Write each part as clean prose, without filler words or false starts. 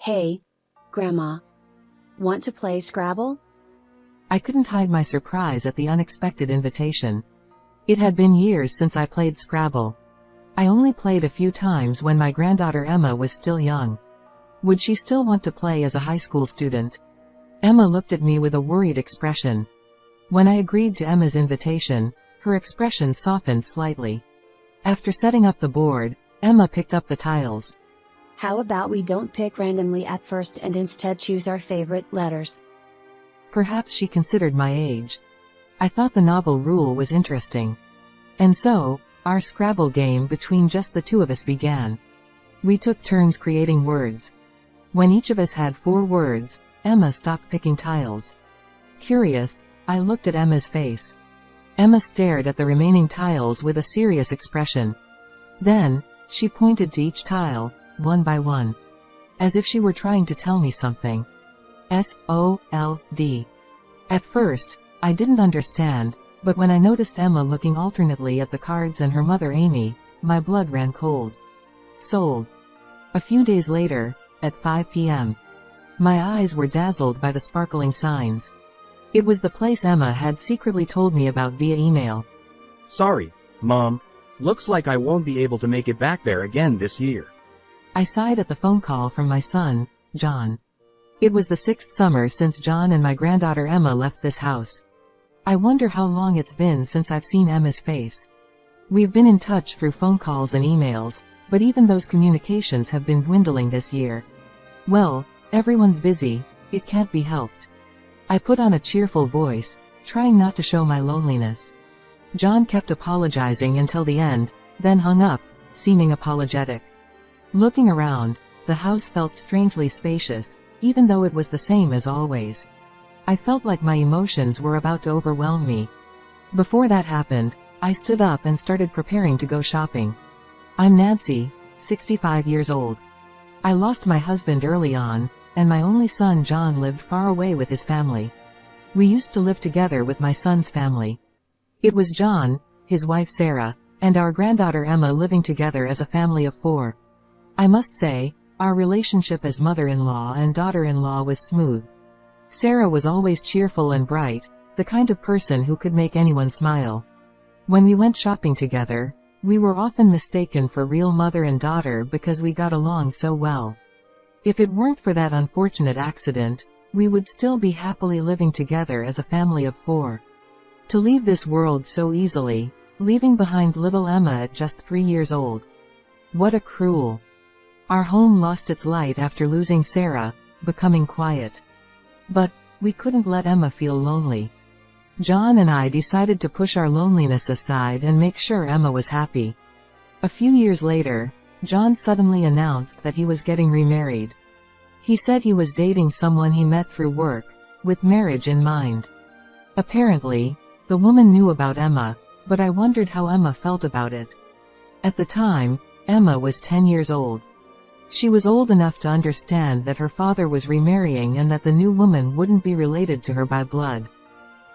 Hey, Grandma. Want to play Scrabble? I couldn't hide my surprise at the unexpected invitation. It had been years since I played Scrabble. I only played a few times when my granddaughter Emma was still young. Would she still want to play as a high school student? Emma looked at me with a worried expression. When I agreed to Emma's invitation, her expression softened slightly. After setting up the board, Emma picked up the tiles. How about we don't pick randomly at first and instead choose our favorite letters? Perhaps she considered my age. I thought the novel rule was interesting. And so, our Scrabble game between just the two of us began. We took turns creating words. When each of us had 4 words, Emma stopped picking tiles. Curious, I looked at Emma's face. Emma stared at the remaining tiles with a serious expression. Then, she pointed to each tile, one by one. As if she were trying to tell me something. S-O-L-D. At first, I didn't understand, but when I noticed Emma looking alternately at the cards and her mother Amy, my blood ran cold. Sold. A few days later, at 5 p.m. My eyes were dazzled by the sparkling signs. It was the place Emma had secretly told me about via email. Sorry, Mom. Looks like I won't be able to make it back there again this year. I sighed at the phone call from my son, John. It was the 6th summer since John and my granddaughter Emma left this house. I wonder how long it's been since I've seen Emma's face. We've been in touch through phone calls and emails, but even those communications have been dwindling this year. Well, everyone's busy, it can't be helped. I put on a cheerful voice, trying not to show my loneliness. John kept apologizing until the end, then hung up, seeming apologetic. Looking around, the house felt strangely spacious, even though it was the same as always. I felt like my emotions were about to overwhelm me. Before that happened, I stood up and started preparing to go shopping. I'm Nancy, 65 years old. I lost my husband early on, and my only son John lived far away with his family. We used to live together with my son's family. It was John, his wife Sarah, and our granddaughter Emma living together as a family of 4. I must say, our relationship as mother-in-law and daughter-in-law was smooth. Sarah was always cheerful and bright, the kind of person who could make anyone smile. When we went shopping together, we were often mistaken for real mother and daughter because we got along so well. If it weren't for that unfortunate accident, we would still be happily living together as a family of 4. To leave this world so easily, leaving behind little Emma at just 3 years old. What a cruel. Our home lost its light after losing Sarah, becoming quiet. But, we couldn't let Emma feel lonely. John and I decided to push our loneliness aside and make sure Emma was happy. A few years later, John suddenly announced that he was getting remarried. He said he was dating someone he met through work, with marriage in mind. Apparently, the woman knew about Emma, but I wondered how Emma felt about it. At the time, Emma was 10 years old. She was old enough to understand that her father was remarrying and that the new woman wouldn't be related to her by blood.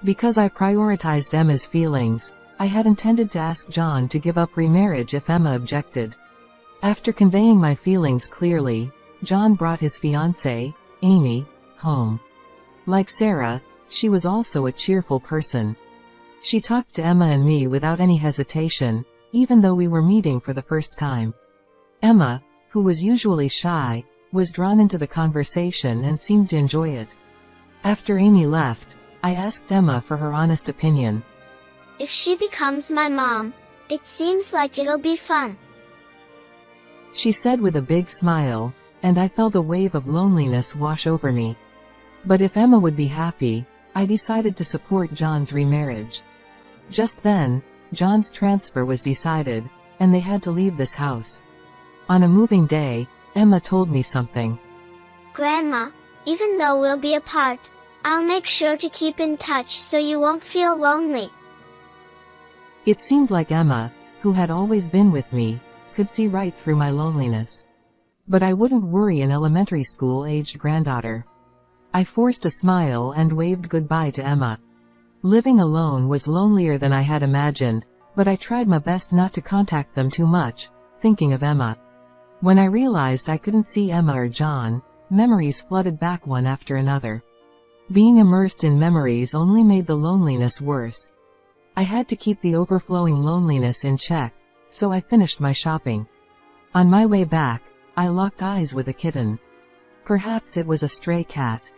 Because I prioritized Emma's feelings, I had intended to ask John to give up remarriage if Emma objected. After conveying my feelings clearly, John brought his fiancée, Amy, home. Like Sarah, she was also a cheerful person. She talked to Emma and me without any hesitation, even though we were meeting for the first time. Emma, who was usually shy, was drawn into the conversation and seemed to enjoy it. After Amy left, I asked Emma for her honest opinion. If she becomes my mom, it seems like it'll be fun. She said with a big smile, and I felt a wave of loneliness wash over me. But if Emma would be happy, I decided to support John's remarriage. Just then, John's transfer was decided, and they had to leave this house. On a moving day, Emma told me something. Grandma, even though we'll be apart, I'll make sure to keep in touch so you won't feel lonely. It seemed like Emma, who had always been with me, could see right through my loneliness. But I wouldn't worry an elementary school-aged granddaughter. I forced a smile and waved goodbye to Emma. Living alone was lonelier than I had imagined, but I tried my best not to contact them too much, thinking of Emma. When I realized I couldn't see Emma or John, memories flooded back one after another. Being immersed in memories only made the loneliness worse. I had to keep the overflowing loneliness in check, so I finished my shopping. On my way back, I locked eyes with a kitten. Perhaps it was a stray cat.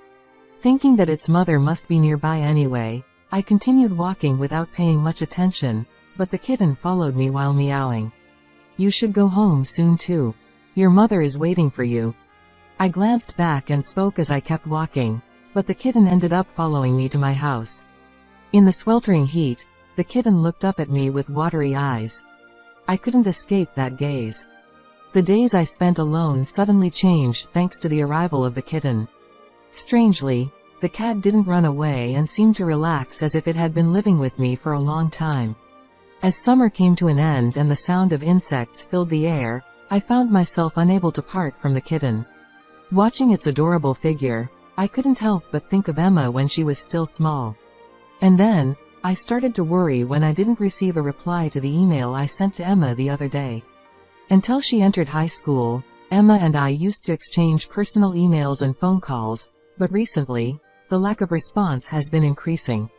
Thinking that its mother must be nearby anyway, I continued walking without paying much attention, but the kitten followed me while meowing. "You should go home soon too. Your mother is waiting for you." I glanced back and spoke as I kept walking, but the kitten ended up following me to my house. In the sweltering heat, the kitten looked up at me with watery eyes. I couldn't escape that gaze. The days I spent alone suddenly changed thanks to the arrival of the kitten. Strangely, the cat didn't run away and seemed to relax as if it had been living with me for a long time. As summer came to an end and the sound of insects filled the air, I found myself unable to part from the kitten. Watching its adorable figure, I couldn't help but think of Emma when she was still small. And then, I started to worry when I didn't receive a reply to the email I sent to Emma the other day. Until she entered high school, Emma and I used to exchange personal emails and phone calls, but recently, the lack of response has been increasing.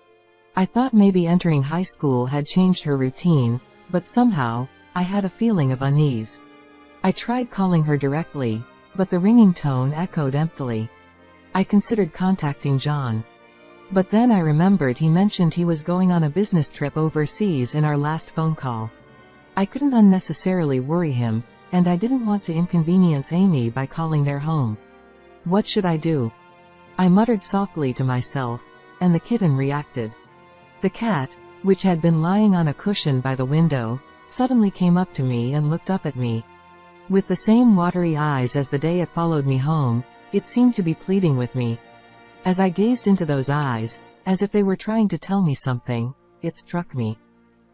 I thought maybe entering high school had changed her routine, but somehow, I had a feeling of unease. I tried calling her directly, but the ringing tone echoed emptily. I considered contacting John. But then I remembered he mentioned he was going on a business trip overseas in our last phone call. I couldn't unnecessarily worry him, and I didn't want to inconvenience Amy by calling their home. What should I do? I muttered softly to myself, and the kitten reacted. The cat, which had been lying on a cushion by the window, suddenly came up to me and looked up at me. With the same watery eyes as the day it followed me home, it seemed to be pleading with me. As I gazed into those eyes, as if they were trying to tell me something, it struck me.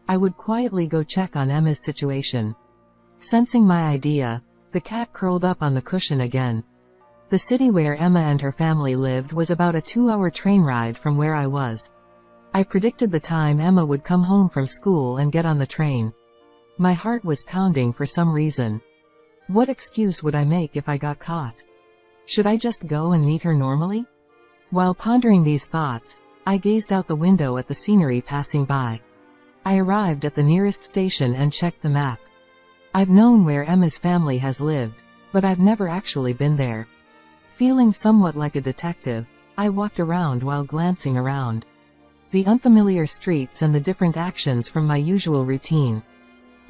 I would quietly go check on Emma's situation. Sensing my idea, the cat curled up on the cushion again. The city where Emma and her family lived was about a 2-hour train ride from where I was. I predicted the time Emma would come home from school and get on the train. My heart was pounding for some reason. What excuse would I make if I got caught? Should I just go and meet her normally? While pondering these thoughts, I gazed out the window at the scenery passing by. I arrived at the nearest station and checked the map. I've known where Emma's family has lived, but I've never actually been there. Feeling somewhat like a detective, I walked around while glancing around. The unfamiliar streets and the different actions from my usual routine.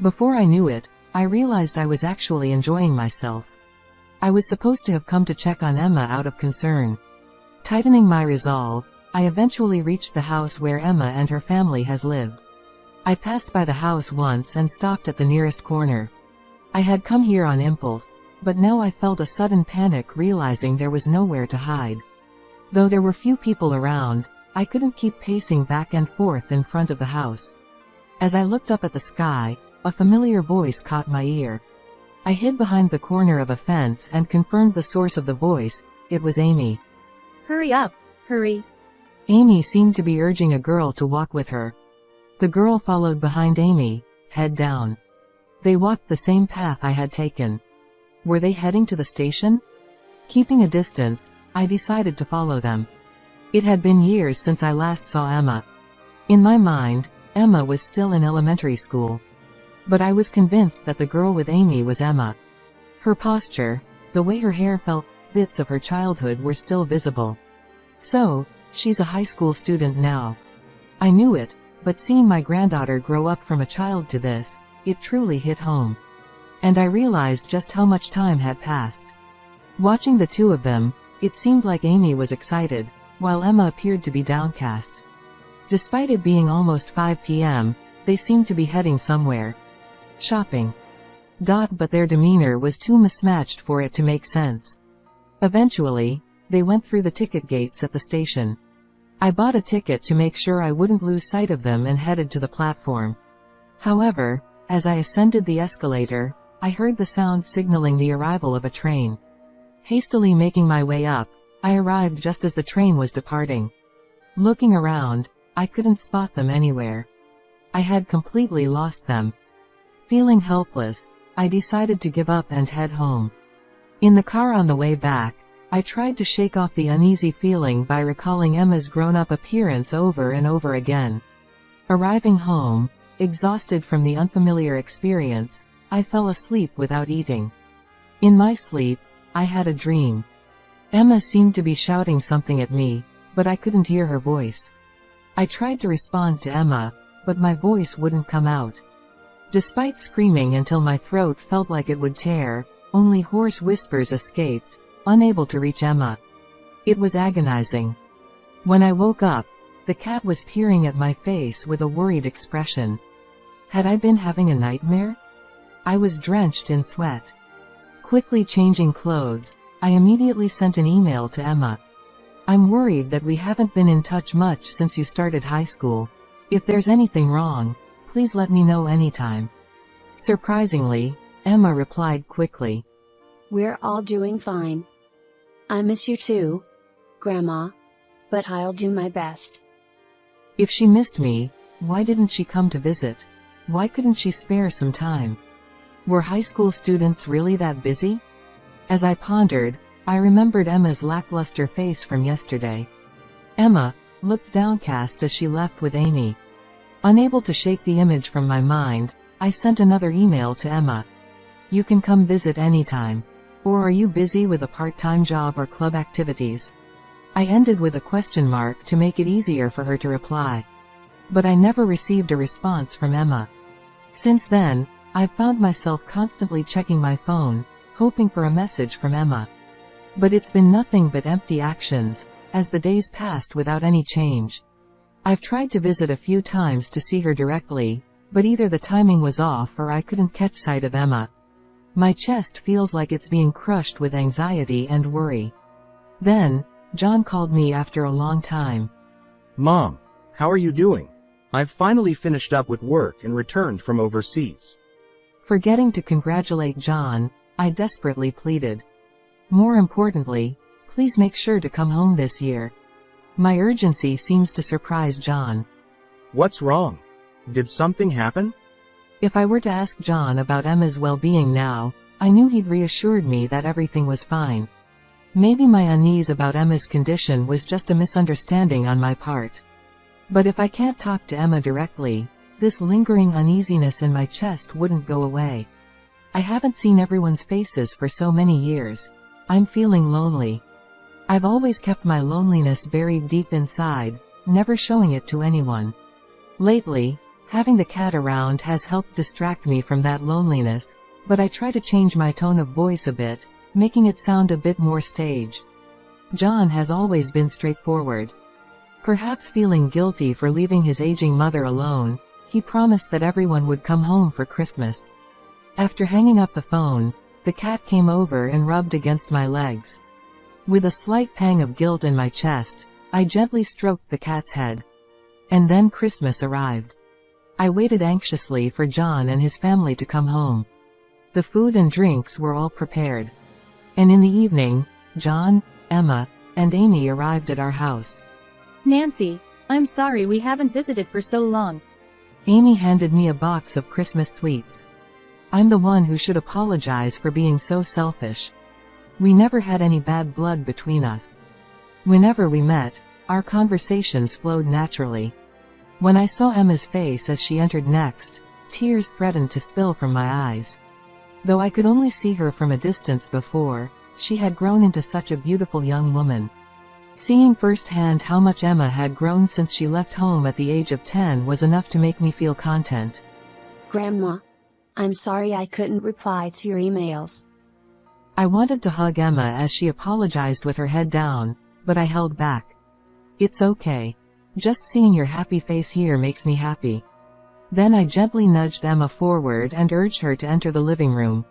Before I knew it, I realized I was actually enjoying myself. I was supposed to have come to check on Emma out of concern. Tightening my resolve, I eventually reached the house where Emma and her family has lived. I passed by the house once and stopped at the nearest corner. I had come here on impulse, but now I felt a sudden panic realizing there was nowhere to hide. Though there were few people around, I couldn't keep pacing back and forth in front of the house. As I looked up at the sky, a familiar voice caught my ear. I hid behind the corner of a fence and confirmed the source of the voice. It was Amy. "Hurry up, hurry." Amy seemed to be urging a girl to walk with her. The girl followed behind Amy, head down. They walked the same path I had taken. Were they heading to the station? Keeping a distance, I decided to follow them. It had been years since I last saw Emma. In my mind, Emma was still in elementary school. But I was convinced that the girl with Amy was Emma. Her posture, the way her hair felt, bits of her childhood were still visible. So, she's a high school student now. I knew it, but seeing my granddaughter grow up from a child to this, it truly hit home. And I realized just how much time had passed. Watching the two of them, it seemed like Amy was excited, while Emma appeared to be downcast. Despite it being almost 5 p.m., they seemed to be heading somewhere. Shopping. But their demeanor was too mismatched for it to make sense. Eventually, they went through the ticket gates at the station. I bought a ticket to make sure I wouldn't lose sight of them and headed to the platform. However, as I ascended the escalator, I heard the sound signaling the arrival of a train. Hastily making my way up, I arrived just as the train was departing. Looking around, I couldn't spot them anywhere. I had completely lost them. Feeling helpless, I decided to give up and head home. In the car on the way back, I tried to shake off the uneasy feeling by recalling Emma's grown-up appearance over and over again. Arriving home, exhausted from the unfamiliar experience, I fell asleep without eating. In my sleep, I had a dream. Emma seemed to be shouting something at me, but I couldn't hear her voice. I tried to respond to Emma, but my voice wouldn't come out. Despite screaming until my throat felt like it would tear, only hoarse whispers escaped, unable to reach Emma. It was agonizing. When I woke up, the cat was peering at my face with a worried expression. Had I been having a nightmare? I was drenched in sweat. Quickly changing clothes, I immediately sent an email to Emma. I'm worried that we haven't been in touch much since you started high school. If there's anything wrong, please let me know anytime. Surprisingly, Emma replied quickly. We're all doing fine. I miss you too, Grandma. But I'll do my best. If she missed me, why didn't she come to visit? Why couldn't she spare some time? Were high school students really that busy? As I pondered, I remembered Emma's lackluster face from yesterday. Emma looked downcast as she left with Amy. Unable to shake the image from my mind, I sent another email to Emma. You can come visit anytime. Or are you busy with a part-time job or club activities? I ended with a question mark to make it easier for her to reply. But I never received a response from Emma. Since then, I've found myself constantly checking my phone, hoping for a message from Emma. But it's been nothing but empty actions, as the days passed without any change. I've tried to visit a few times to see her directly, but either the timing was off or I couldn't catch sight of Emma. My chest feels like it's being crushed with anxiety and worry. Then, John called me after a long time. Mom, how are you doing? I've finally finished up with work and returned from overseas. Forgetting to congratulate John, I desperately pleaded. More importantly, please make sure to come home this year. My urgency seems to surprise John. What's wrong? Did something happen? If I were to ask John about Emma's well-being now, I knew he'd reassured me that everything was fine. Maybe my unease about Emma's condition was just a misunderstanding on my part. But if I can't talk to Emma directly, this lingering uneasiness in my chest wouldn't go away. I haven't seen everyone's faces for so many years. I'm feeling lonely. I've always kept my loneliness buried deep inside, never showing it to anyone. Lately, having the cat around has helped distract me from that loneliness, but I try to change my tone of voice a bit, making it sound a bit more staged. John has always been straightforward. Perhaps feeling guilty for leaving his aging mother alone, he promised that everyone would come home for Christmas. After hanging up the phone, the cat came over and rubbed against my legs. With a slight pang of guilt in my chest, I gently stroked the cat's head. And then Christmas arrived. I waited anxiously for John and his family to come home. The food and drinks were all prepared. And in the evening, John, Emma, and Amy arrived at our house. Nancy, I'm sorry we haven't visited for so long. Amy handed me a box of Christmas sweets. I'm the one who should apologize for being so selfish. We never had any bad blood between us. Whenever we met, our conversations flowed naturally. When I saw Emma's face as she entered next, tears threatened to spill from my eyes. Though I could only see her from a distance before, she had grown into such a beautiful young woman. Seeing firsthand how much Emma had grown since she left home at the age of 10 was enough to make me feel content. Grandma, I'm sorry I couldn't reply to your emails. I wanted to hug Emma as she apologized with her head down, but I held back. It's okay. Just seeing your happy face here makes me happy. Then I gently nudged Emma forward and urged her to enter the living room.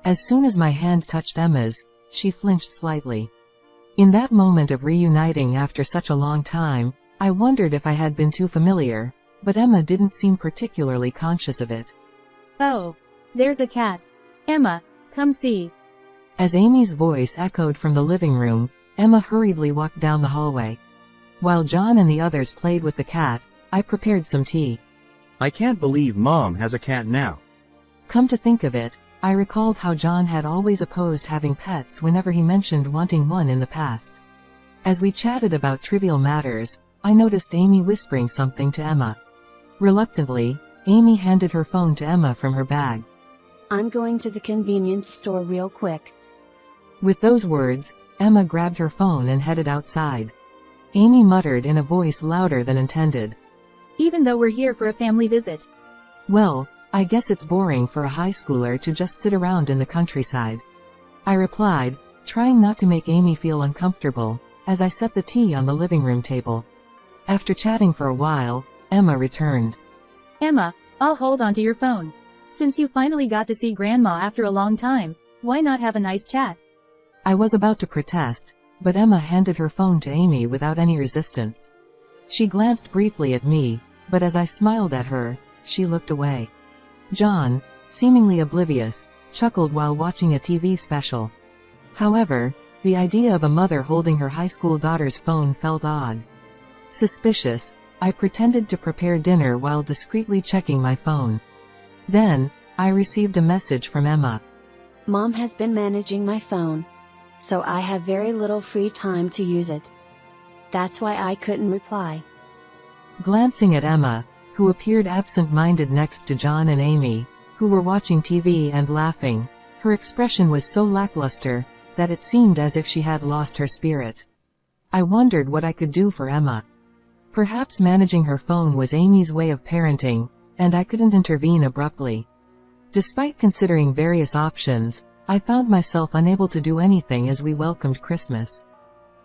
As soon as my hand touched Emma's, she flinched slightly. In that moment of reuniting after such a long time, I wondered if I had been too familiar, but Emma didn't seem particularly conscious of it. Oh, there's a cat. Emma, come see. As Amy's voice echoed from the living room, Emma hurriedly walked down the hallway. While John and the others played with the cat, I prepared some tea. I can't believe Mom has a cat now. Come to think of it, I recalled how John had always opposed having pets whenever he mentioned wanting one in the past. As we chatted about trivial matters, I noticed Amy whispering something to Emma. Reluctantly, Amy handed her phone to Emma from her bag. I'm going to the convenience store real quick. With those words, Emma grabbed her phone and headed outside. Amy muttered in a voice louder than intended. Even though we're here for a family visit. Well, I guess it's boring for a high schooler to just sit around in the countryside. I replied, trying not to make Amy feel uncomfortable, as I set the tea on the living room table. After chatting for a while, Emma returned. Emma, I'll hold on to your phone. Since you finally got to see Grandma after a long time, why not have a nice chat? I was about to protest, but Emma handed her phone to Amy without any resistance. She glanced briefly at me, but as I smiled at her, she looked away. John, seemingly oblivious, chuckled while watching a TV special. However, the idea of a mother holding her high school daughter's phone felt odd. Suspicious, I pretended to prepare dinner while discreetly checking my phone. Then, I received a message from Emma. Mom has been managing my phone, so I have very little free time to use it. That's why I couldn't reply. Glancing at Emma, who appeared absent-minded next to John and Amy, who were watching TV and laughing, her expression was so lackluster that it seemed as if she had lost her spirit. I wondered what I could do for Emma. Perhaps managing her phone was Amy's way of parenting, and I couldn't intervene abruptly. Despite considering various options, I found myself unable to do anything as we welcomed Christmas.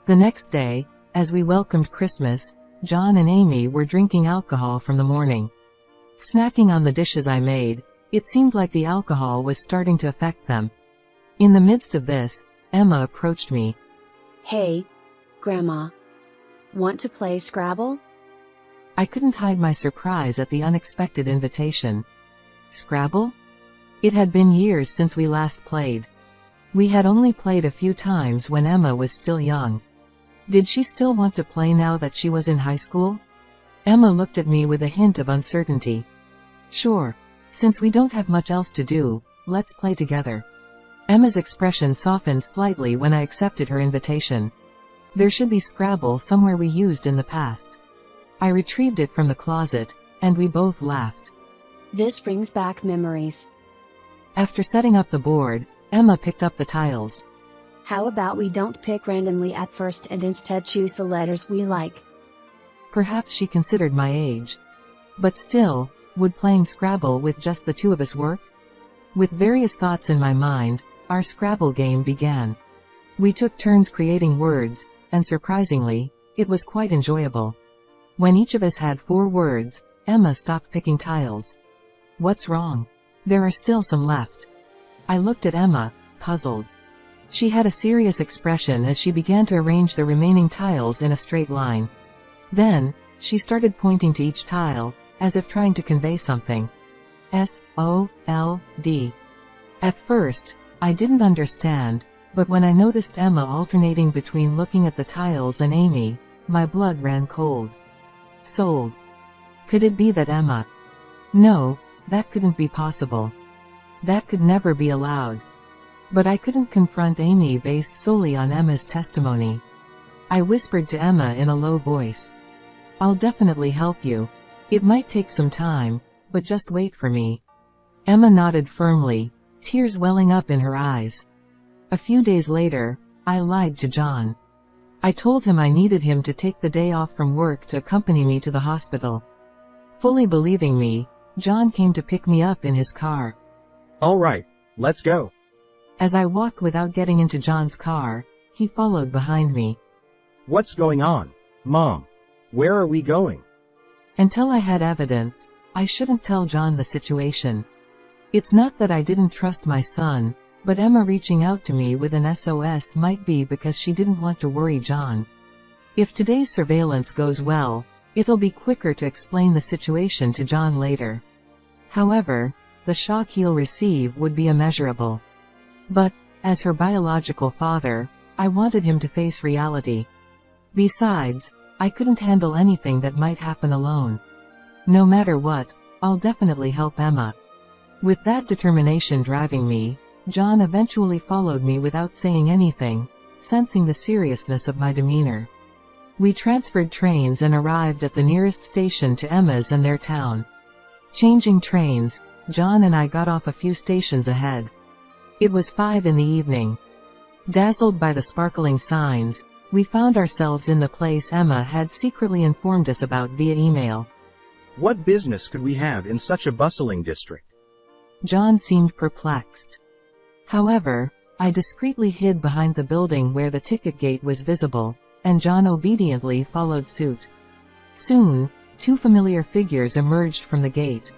The next day, as we welcomed Christmas, John and Amy were drinking alcohol from the morning. Snacking on the dishes I made, it seemed like the alcohol was starting to affect them. In the midst of this, Emma approached me. Hey, Grandma. Want to play Scrabble? I couldn't hide my surprise at the unexpected invitation. Scrabble? It had been years since we last played. We had only played a few times when Emma was still young. Did she still want to play now that she was in high school? Emma looked at me with a hint of uncertainty. Sure. Since we don't have much else to do, let's play together. Emma's expression softened slightly when I accepted her invitation. There should be Scrabble somewhere we used in the past. I retrieved it from the closet, and we both laughed. This brings back memories. After setting up the board, Emma picked up the tiles. How about we don't pick randomly at first and instead choose the letters we like? Perhaps she considered my age. But still, would playing Scrabble with just the two of us work? With various thoughts in my mind, our Scrabble game began. We took turns creating words, and surprisingly, it was quite enjoyable. When each of us had 4 words, Emma stopped picking tiles. What's wrong? There are still some left. I looked at Emma, puzzled. She had a serious expression as she began to arrange the remaining tiles in a straight line. Then, she started pointing to each tile, as if trying to convey something. S-O-L-D. At first, I didn't understand, but when I noticed Emma alternating between looking at the tiles and Amy, my blood ran cold. Sold. Could it be that Emma? No, that couldn't be possible. That could never be allowed. But I couldn't confront Amy based solely on Emma's testimony. I whispered to Emma in a low voice. I'll definitely help you. It might take some time, but just wait for me. Emma nodded firmly, tears welling up in her eyes. A few days later, I lied to John. I told him I needed him to take the day off from work to accompany me to the hospital. Fully believing me, John came to pick me up in his car. All right, let's go. As I walked without getting into John's car, he followed behind me. What's going on, Mom? Where are we going? Until I had evidence, I shouldn't tell John the situation. It's not that I didn't trust my son, but Emma reaching out to me with an SOS might be because she didn't want to worry John. If today's surveillance goes well, it'll be quicker to explain the situation to John later. However, the shock he'll receive would be immeasurable. But, as her biological father, I wanted him to face reality. Besides, I couldn't handle anything that might happen alone. No matter what, I'll definitely help Emma. With that determination driving me, John eventually followed me without saying anything, sensing the seriousness of my demeanor. We transferred trains and arrived at the nearest station to Emma's and their town. Changing trains, John and I got off a few stations ahead. It was 5 in the evening. Dazzled by the sparkling signs, we found ourselves in the place Emma had secretly informed us about via email. What business could we have in such a bustling district? John seemed perplexed. However, I discreetly hid behind the building where the ticket gate was visible, and John obediently followed suit. Soon, 2 familiar figures emerged from the gate.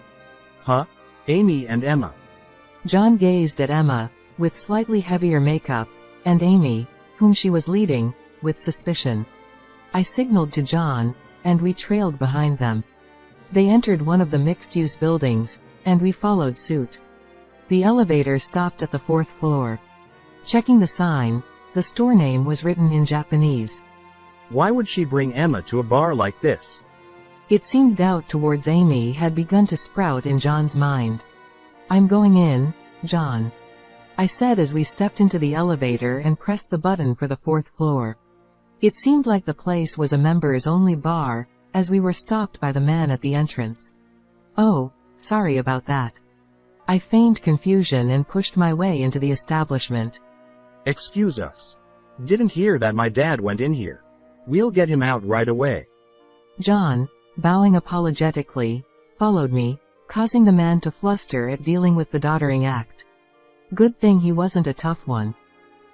Huh? Amy and Emma. John gazed at Emma, with slightly heavier makeup, and Amy, whom she was leading, with suspicion. I signaled to John, and we trailed behind them. They entered one of the mixed-use buildings, and we followed suit. The elevator stopped at the 4th floor. Checking the sign, the store name was written in Japanese. Why would she bring Emma to a bar like this? It seemed doubt towards Amy had begun to sprout in John's mind. I'm going in, John, I said as we stepped into the elevator and pressed the button for the 4th floor. It seemed like the place was a members-only bar, as we were stopped by the man at the entrance. Oh, sorry about that. I feigned confusion and pushed my way into the establishment. Excuse us. Didn't hear that my dad went in here. We'll get him out right away. John, bowing apologetically, followed me, causing the man to fluster at dealing with the doddering act. Good thing he wasn't a tough one.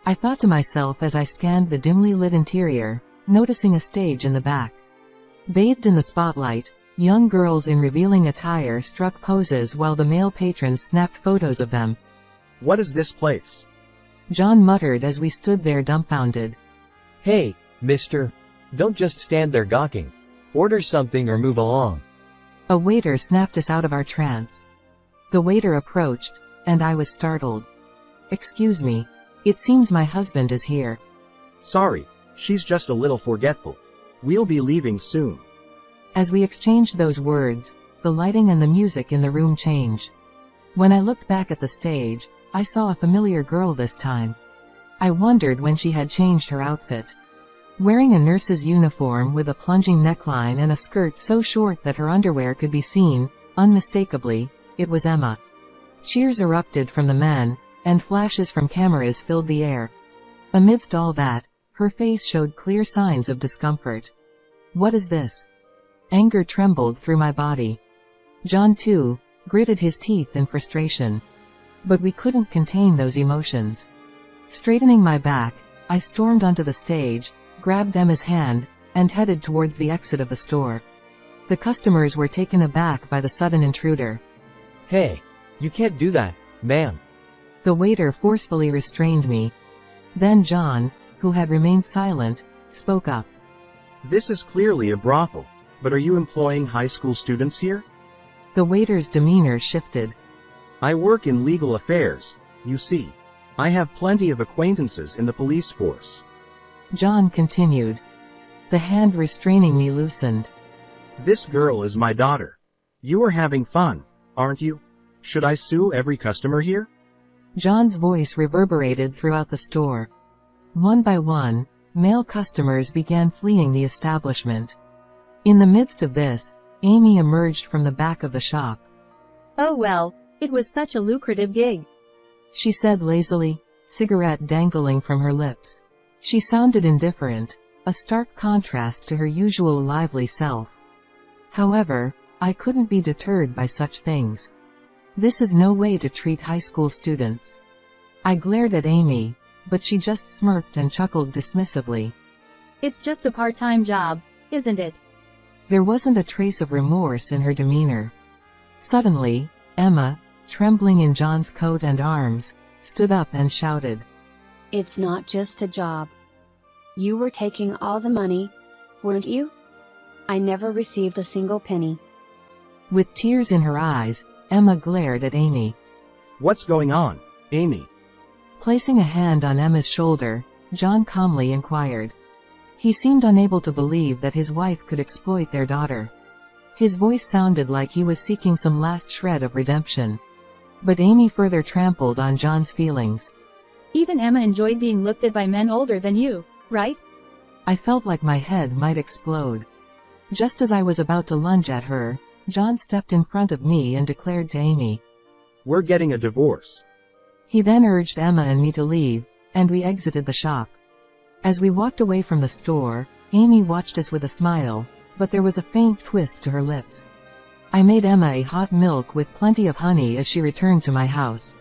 I thought to myself as I scanned the dimly lit interior, noticing a stage in the back. Bathed in the spotlight, young girls in revealing attire struck poses while the male patrons snapped photos of them. What is this place? John muttered as we stood there dumbfounded. Hey, mister. Don't just stand there gawking. Order something or move along. A waiter snapped us out of our trance. The waiter approached, and I was startled. Excuse me. It seems my husband is here. Sorry, she's just a little forgetful. We'll be leaving soon. As we exchanged those words, the lighting and the music in the room changed. When I looked back at the stage, I saw a familiar girl this time. I wondered when she had changed her outfit. Wearing a nurse's uniform with a plunging neckline and a skirt so short that her underwear could be seen, unmistakably, it was Emma. Cheers erupted from the men, and flashes from cameras filled the air. Amidst all that, her face showed clear signs of discomfort. What is this? Anger trembled through my body. John, too, gritted his teeth in frustration. But we couldn't contain those emotions. Straightening my back, I stormed onto the stage, grabbed Emma's hand, and headed towards the exit of the store. The customers were taken aback by the sudden intruder. Hey, you can't do that, ma'am. The waiter forcefully restrained me. Then John, who had remained silent, spoke up. This is clearly a brothel, but are you employing high school students here? The waiter's demeanor shifted. I work in legal affairs, you see. I have plenty of acquaintances in the police force. John continued. The hand restraining me loosened. This girl is my daughter. You are having fun, aren't you? Should I sue every customer here? John's voice reverberated throughout the store. One by one, male customers began fleeing the establishment. In the midst of this, Amy emerged from the back of the shop. Oh well, it was such a lucrative gig, she said lazily, cigarette dangling from her lips. She sounded indifferent, a stark contrast to her usual lively self. However, I couldn't be deterred by such things. This is no way to treat high school students. I glared at Amy, but she just smirked and chuckled dismissively. It's just a part-time job, isn't it? There wasn't a trace of remorse in her demeanor. Suddenly, Emma, trembling in John's coat and arms, stood up and shouted. It's not just a job. You were taking all the money, weren't you? I never received a single penny. With tears in her eyes, Emma glared at Amy. What's going on, Amy? Placing a hand on Emma's shoulder, John calmly inquired. He seemed unable to believe that his wife could exploit their daughter. His voice sounded like he was seeking some last shred of redemption. But Amy further trampled on John's feelings. Even Emma enjoyed being looked at by men older than you, right? I felt like my head might explode. Just as I was about to lunge at her, John stepped in front of me and declared to Amy, "We're getting a divorce." He then urged Emma and me to leave, and we exited the shop. As we walked away from the store, Amy watched us with a smile, but there was a faint twist to her lips. I made Emma a hot milk with plenty of honey as she returned to my house.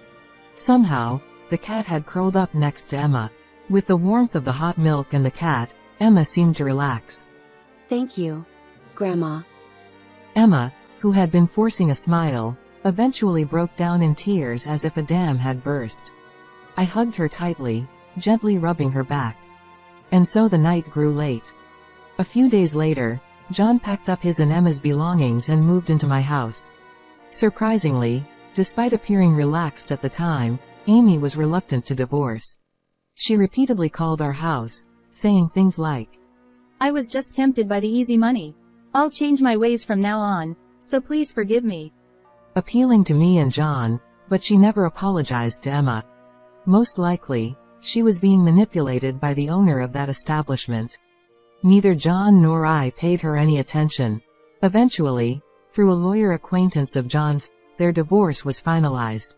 Somehow, the cat had curled up next to Emma. With the warmth of the hot milk and the cat, Emma seemed to relax. Thank you, Grandma. Emma, who had been forcing a smile, eventually broke down in tears as if a dam had burst. I hugged her tightly, gently rubbing her back. And so the night grew late. A few days later, John packed up his and Emma's belongings and moved into my house. Surprisingly, despite appearing relaxed at the time, Amy was reluctant to divorce. She repeatedly called our house, saying things like, "I was just tempted by the easy money. I'll change my ways from now on, so please forgive me." appealing to me and John, but she never apologized to Emma. Most likely, she was being manipulated by the owner of that establishment. Neither John nor I paid her any attention. Eventually, through a lawyer acquaintance of John's, their divorce was finalized.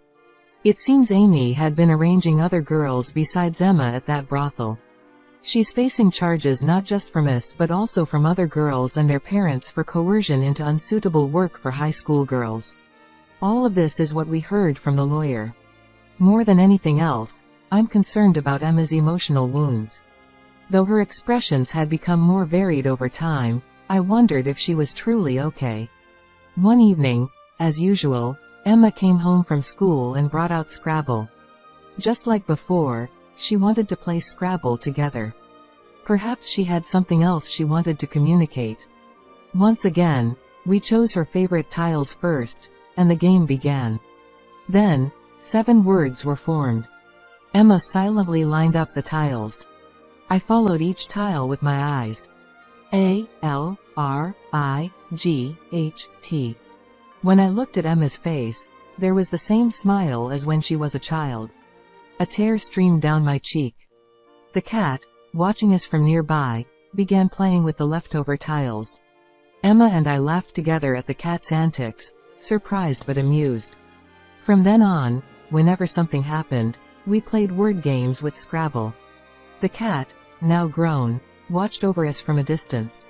It seems Amy had been arranging other girls besides Emma at that brothel. She's facing charges not just from us but also from other girls and their parents for coercion into unsuitable work for high school girls. All of this is what we heard from the lawyer. More than anything else, I'm concerned about Emma's emotional wounds. Though her expressions had become more varied over time, I wondered if she was truly okay. One evening, as usual, Emma came home from school and brought out Scrabble. Just like before, she wanted to play Scrabble together. Perhaps she had something else she wanted to communicate. Once again, we chose her favorite tiles first, and the game began. Then, 7 words were formed. Emma silently lined up the tiles. I followed each tile with my eyes. A-L-R-I-G-H-T. When I looked at Emma's face, there was the same smile as when she was a child. A tear streamed down my cheek. The cat, watching us from nearby, began playing with the leftover tiles. Emma and I laughed together at the cat's antics, surprised but amused. From then on, whenever something happened, we played word games with Scrabble. The cat, now grown, watched over us from a distance.